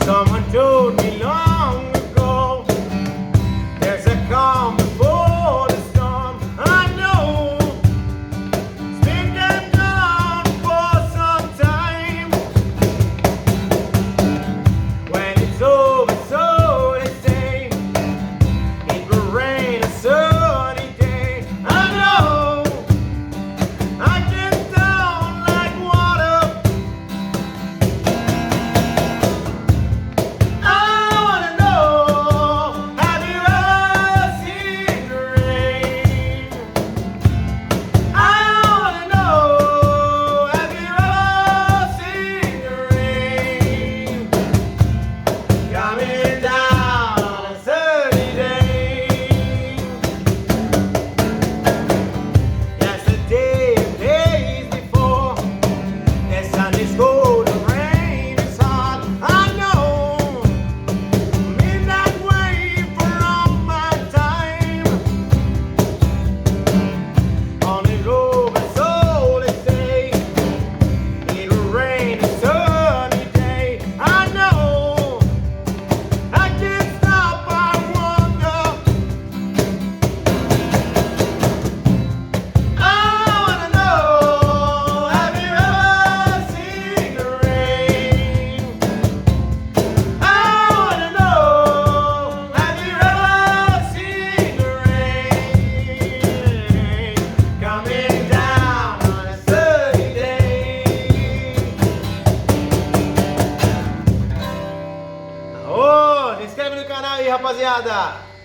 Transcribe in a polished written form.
Someone told me long ago, there's a calm before the storm. I know it's been kept on for some time. When it's over, so they say, it will rain a sunny day. I know I get down like water. Se inscreve no canal aí, rapaziada!